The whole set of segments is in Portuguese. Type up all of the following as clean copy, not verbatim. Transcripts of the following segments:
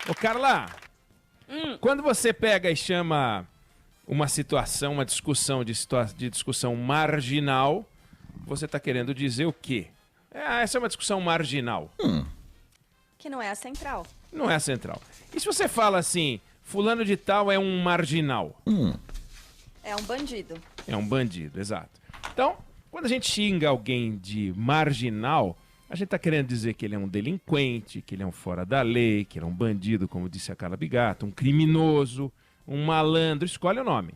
Ô, Carla, quando você pega e chama uma situação, uma discussão de discussão marginal, você está querendo dizer o quê? Essa é uma discussão marginal. Que não é a central. Não é a central. E se você fala assim, fulano de tal é um marginal? É um bandido. É um bandido, exato. Então, quando a gente xinga alguém de marginal, a gente está querendo dizer que ele é um delinquente, que ele é um fora da lei, que ele é um bandido, como disse a Carla Bigato, um criminoso, um malandro, escolhe o nome.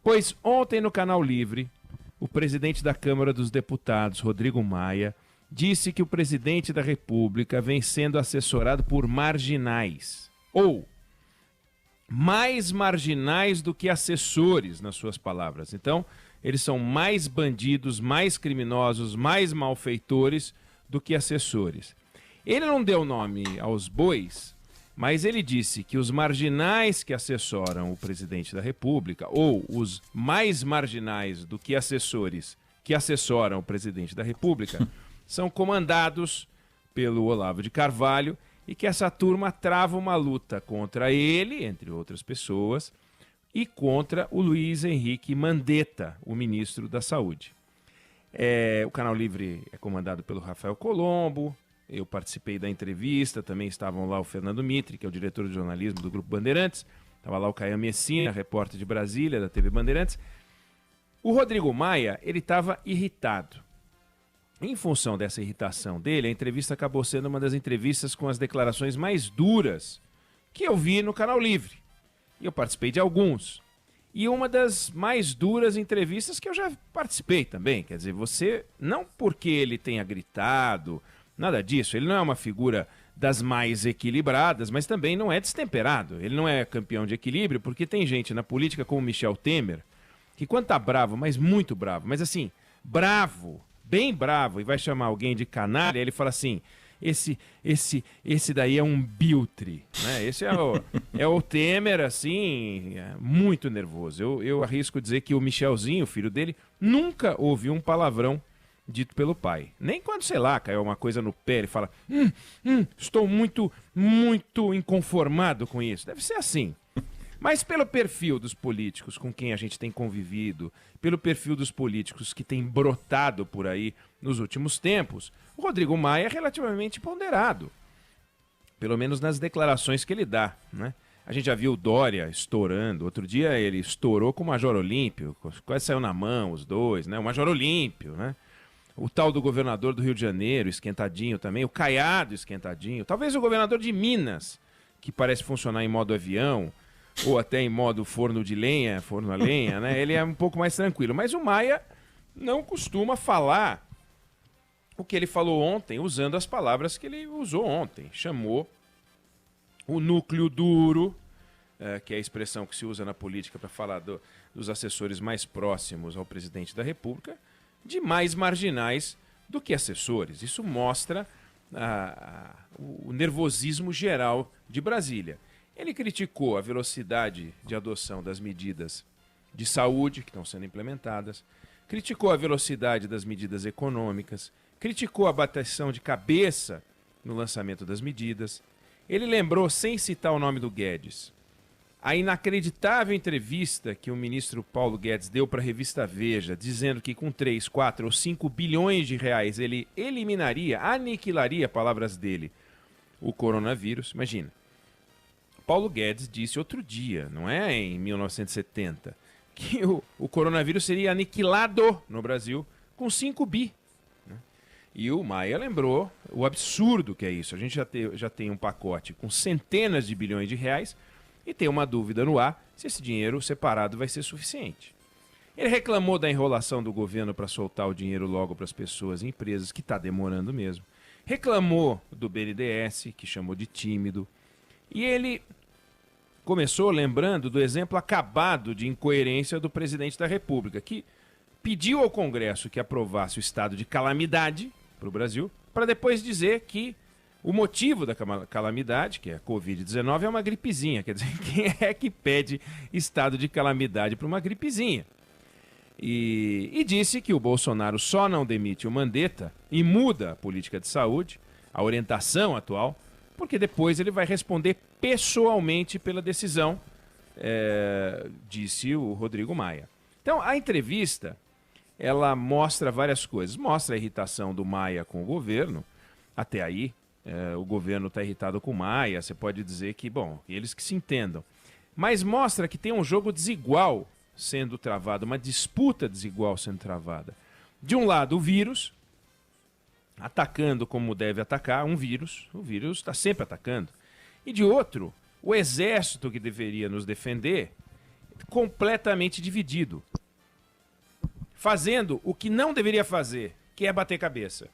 Pois ontem no Canal Livre, o presidente da Câmara dos Deputados, Rodrigo Maia, disse que o presidente da República vem sendo assessorado por marginais, ou mais marginais do que assessores, nas suas palavras. Então, eles são mais bandidos, mais criminosos, mais malfeitores do que assessores. Ele não deu nome aos bois, mas ele disse que os marginais que assessoram o presidente da República, ou os mais marginais do que assessores que assessoram o presidente da República, são comandados pelo Olavo de Carvalho e que essa turma trava uma luta contra ele, entre outras pessoas, e contra o Luiz Henrique Mandetta, o ministro da Saúde. O Canal Livre é comandado pelo Rafael Colombo, eu participei da entrevista, também estavam lá o Fernando Mitre, que é o diretor de jornalismo do Grupo Bandeirantes, estava lá o Caio Messina, repórter de Brasília, da TV Bandeirantes. O Rodrigo Maia, ele estava irritado. Em função dessa irritação dele, a entrevista acabou sendo uma das entrevistas com as declarações mais duras que eu vi no Canal Livre. E eu participei de alguns. E uma das mais duras entrevistas que eu já participei também. Quer dizer, você, não porque ele tenha gritado, nada disso, ele não é uma figura das mais equilibradas, mas também não é destemperado. Ele não é campeão de equilíbrio, porque tem gente na política como Michel Temer, que quando tá bravo, mas muito bravo, mas assim, bravo, bem bravo, e vai chamar alguém de canalha, ele fala assim, esse daí é um biltre, né? Esse é o Temer, assim, muito nervoso. Eu arrisco dizer que o Michelzinho, filho dele, nunca ouviu um palavrão dito pelo pai. Nem quando, sei lá, caiu uma coisa no pé, ele fala, estou muito inconformado com isso. Deve ser assim. Mas pelo perfil dos políticos com quem a gente tem convivido, pelo perfil dos políticos que tem brotado por aí nos últimos tempos, o Rodrigo Maia é relativamente ponderado. Pelo menos nas declarações que ele dá, né? A gente já viu o Dória estourando. Outro dia ele estourou com o Major Olímpio, quase saiu na mão os dois, né? O Major Olímpio, né? O tal do governador do Rio de Janeiro, esquentadinho também, o Caiado esquentadinho. Talvez o governador de Minas, que parece funcionar em modo avião, ou até em modo forno a lenha, né? Ele é um pouco mais tranquilo. Mas o Maia não costuma falar o que ele falou ontem, usando as palavras que ele usou ontem. Chamou o núcleo duro, que é a expressão que se usa na política para falar dos assessores mais próximos ao presidente da República, de mais marginais do que assessores. Isso mostra o nervosismo geral de Brasília. Ele criticou a velocidade de adoção das medidas de saúde que estão sendo implementadas, criticou a velocidade das medidas econômicas, criticou a bateção de cabeça no lançamento das medidas. Ele lembrou, sem citar o nome do Guedes, a inacreditável entrevista que o ministro Paulo Guedes deu para a revista Veja, dizendo que com 3, 4 ou 5 bilhões de reais ele eliminaria, aniquilaria, palavras dele, o coronavírus. Imagina. Paulo Guedes disse outro dia, não é em 1970, que o coronavírus seria aniquilado no Brasil com 5 bi. Né? E o Maia lembrou o absurdo que é isso. A gente já tem um pacote com centenas de bilhões de reais e tem uma dúvida no ar se esse dinheiro separado vai ser suficiente. Ele reclamou da enrolação do governo para soltar o dinheiro logo para as pessoas e empresas, que está demorando mesmo. Reclamou do BNDES, que chamou de tímido. E ele começou lembrando do exemplo acabado de incoerência do presidente da República, que pediu ao Congresso que aprovasse o estado de calamidade para o Brasil, para depois dizer que o motivo da calamidade, que é a Covid-19, é uma gripezinha. Quer dizer, quem é que pede estado de calamidade para uma gripezinha? E disse que o Bolsonaro só não demite o Mandetta e muda a política de saúde, a orientação atual, porque depois ele vai responder pessoalmente pela decisão, disse o Rodrigo Maia. Então, a entrevista, ela mostra várias coisas. Mostra a irritação do Maia com o governo, até aí, o governo está irritado com o Maia, você pode dizer que, bom, eles que se entendam. Mas mostra que tem um jogo desigual sendo travado, uma disputa desigual sendo travada. De um lado, o vírus, atacando como deve atacar o vírus está sempre atacando. E de outro, o exército que deveria nos defender, completamente dividido, fazendo o que não deveria fazer, que é bater cabeça,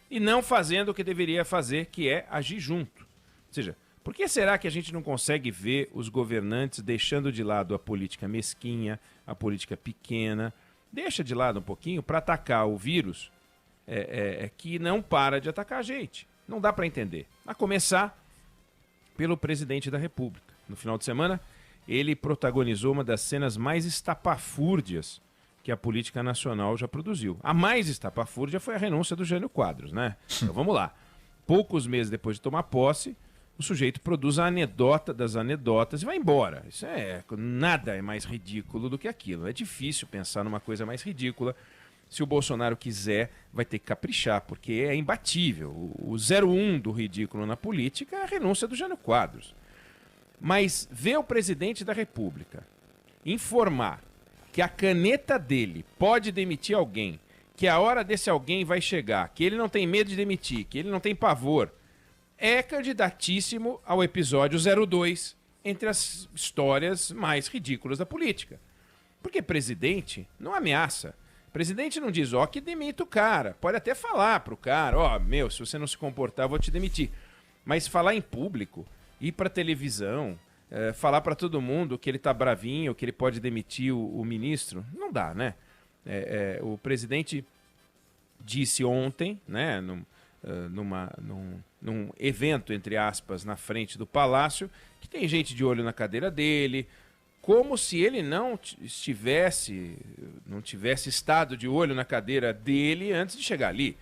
e não fazendo o que deveria fazer, que é agir junto. Ou seja, por que será que a gente não consegue ver os governantes deixando de lado a política mesquinha, a política pequena, deixa de lado um pouquinho para atacar o vírus que não para de atacar a gente? Não dá para entender. A começar pelo presidente da República. No final de semana, ele protagonizou uma das cenas mais estapafúrdias que a política nacional já produziu. A mais estapafúrdia foi a renúncia do Jânio Quadros, né? Então vamos lá. Poucos meses depois de tomar posse, o sujeito produz a anedota das anedotas e vai embora. Isso nada é mais ridículo do que aquilo. É difícil pensar numa coisa mais ridícula. Se o Bolsonaro quiser, vai ter que caprichar, porque é imbatível. O 01 do ridículo na política é a renúncia do Jânio Quadros. Mas ver o presidente da República informar que a caneta dele pode demitir alguém, que a hora desse alguém vai chegar, que ele não tem medo de demitir, que ele não tem pavor, é candidatíssimo ao episódio 02 entre as histórias mais ridículas da política. Porque presidente não ameaça. Presidente não diz, que demita o cara. Pode até falar pro cara, se você não se comportar, eu vou te demitir. Mas falar em público, ir pra televisão, falar para todo mundo que ele tá bravinho, que ele pode demitir o ministro, não dá, né? O presidente disse ontem, né, num evento, entre aspas, na frente do Palácio, que tem gente de olho na cadeira dele, como se ele não tivesse estado de olho na cadeira dele antes de chegar ali.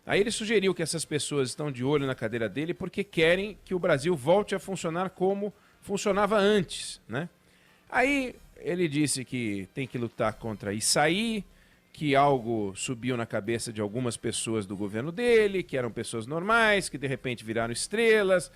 Aí ele sugeriu que essas pessoas estão de olho na cadeira dele porque querem que o Brasil volte a funcionar como funcionava antes, né? Aí ele disse que tem que lutar contra isso aí, que algo subiu na cabeça de algumas pessoas do governo dele, que eram pessoas normais, que de repente viraram estrelas,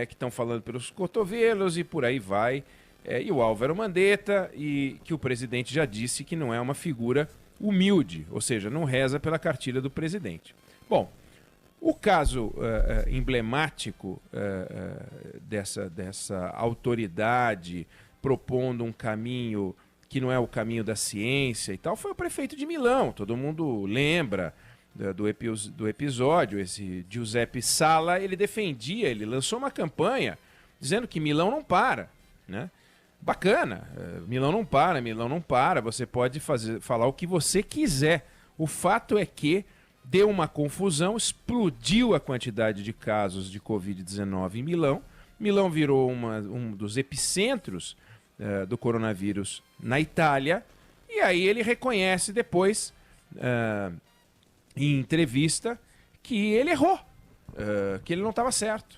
que estão falando pelos cotovelos e por aí vai. E o Álvaro Mandetta, e que o presidente já disse que não é uma figura humilde, ou seja, não reza pela cartilha do presidente. Bom, o caso emblemático dessa autoridade propondo um caminho que não é o caminho da ciência e tal, foi o prefeito de Milão. Todo mundo lembra do episódio. Esse Giuseppe Sala, ele lançou uma campanha dizendo que Milão não para, né? Bacana, Milão não para, você pode falar o que você quiser. O fato é que deu uma confusão, explodiu a quantidade de casos de Covid-19 em Milão. Milão virou um dos epicentros do coronavírus na Itália. E aí ele reconhece depois, em entrevista, que ele errou, que ele não estava certo.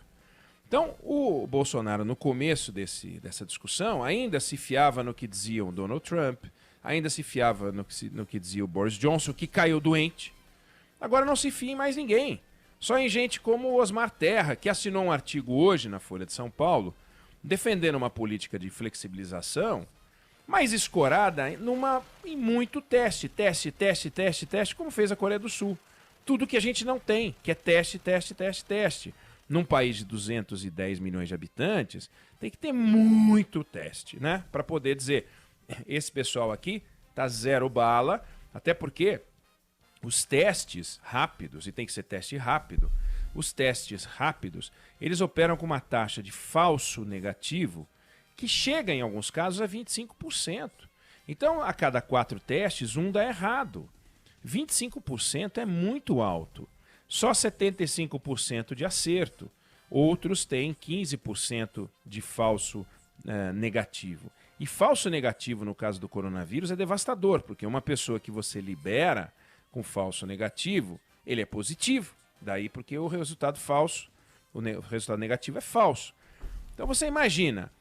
Então, o Bolsonaro, no começo dessa discussão, ainda se fiava no que dizia o Donald Trump, ainda se fiava no que dizia o Boris Johnson, que caiu doente. Agora não se fia em mais ninguém. Só em gente como o Osmar Terra, que assinou um artigo hoje na Folha de São Paulo, defendendo uma política de flexibilização, mas escorada em muito teste, como fez a Coreia do Sul. Tudo que a gente não tem, que é teste. Num país de 210 milhões de habitantes, tem que ter muito teste, né? Para poder dizer, esse pessoal aqui tá zero bala, até porque os testes rápidos, e tem que ser teste rápido, os testes rápidos, eles operam com uma taxa de falso negativo que chega, em alguns casos, a 25%. Então, a cada 4 testes, um dá errado. 25% é muito alto. Só 75% de acerto. Outros têm 15% de falso negativo. E falso negativo, no caso do coronavírus, é devastador, porque uma pessoa que você libera com falso negativo, ele é positivo. Daí porque o resultado falso o resultado negativo é falso. Então você imagina,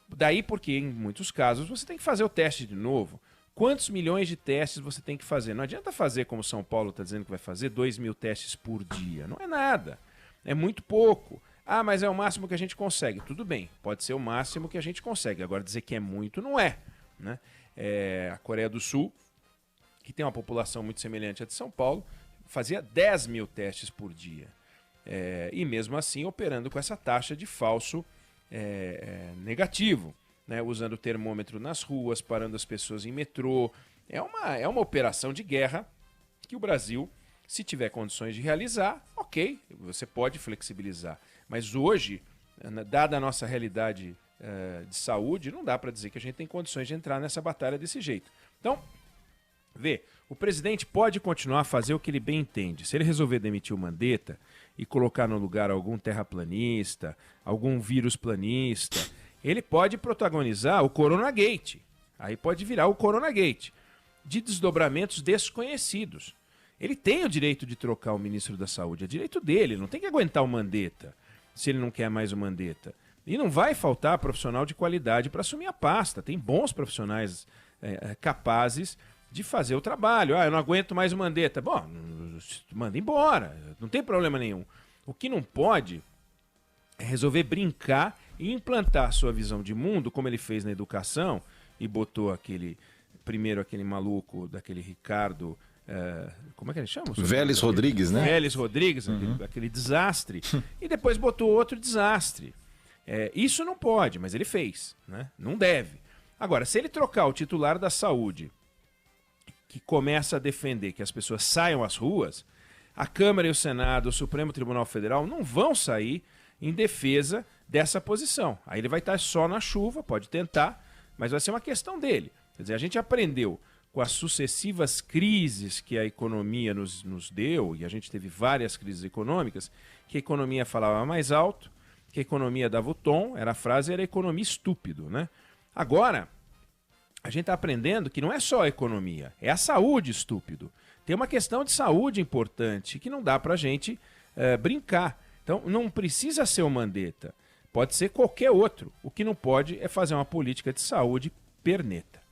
daí porque em muitos casos você tem que fazer o teste de novo. Quantos milhões de testes você tem que fazer? Não adianta fazer como São Paulo está dizendo que vai fazer, 2.000 testes por dia. Não é nada. É muito pouco. Ah, mas é o máximo que a gente consegue. Tudo bem, pode ser o máximo que a gente consegue. Agora dizer que é muito, não é. Né? A Coreia do Sul, que tem uma população muito semelhante à de São Paulo, fazia 10.000 testes por dia. E mesmo assim operando com essa taxa de falso negativo. Né, usando o termômetro nas ruas, parando as pessoas em metrô. É uma operação de guerra que o Brasil, se tiver condições de realizar, ok, você pode flexibilizar. Mas hoje, dada a nossa realidade de saúde, não dá para dizer que a gente tem condições de entrar nessa batalha desse jeito. Então, o presidente pode continuar a fazer o que ele bem entende. Se ele resolver demitir o Mandetta e colocar no lugar algum terraplanista, algum vírus planista, ele pode protagonizar o Coronagate. Aí pode virar o Coronagate, de desdobramentos desconhecidos. Ele tem o direito de trocar o ministro da Saúde, é direito dele, não tem que aguentar o Mandetta, se ele não quer mais o Mandetta. E não vai faltar profissional de qualidade para assumir a pasta. Tem bons profissionais capazes de fazer o trabalho. Eu não aguento mais o Mandetta. Bom, manda embora, não tem problema nenhum. O que não pode é resolver brincar e implantar sua visão de mundo, como ele fez na educação, e botou primeiro aquele maluco, daquele Ricardo, como é que ele chama? Vélez Rodrigues, né? Vélez Rodrigues, aquele desastre, e depois botou outro desastre. Isso não pode, mas ele fez, né? Não deve. Agora, se ele trocar o titular da saúde, que começa a defender que as pessoas saiam às ruas, a Câmara e o Senado, o Supremo Tribunal Federal não vão sair em defesa dessa posição. Aí ele vai estar só na chuva, pode tentar, mas vai ser uma questão dele. Quer dizer, a gente aprendeu com as sucessivas crises que a economia nos deu, e a gente teve várias crises econômicas, que a economia falava mais alto, que a economia dava o tom, a frase era economia estúpido, né? Agora, a gente está aprendendo que não é só a economia, é a saúde estúpido. Tem uma questão de saúde importante que não dá para a gente brincar. Então, não precisa ser o Mandetta, pode ser qualquer outro. O que não pode é fazer uma política de saúde perneta.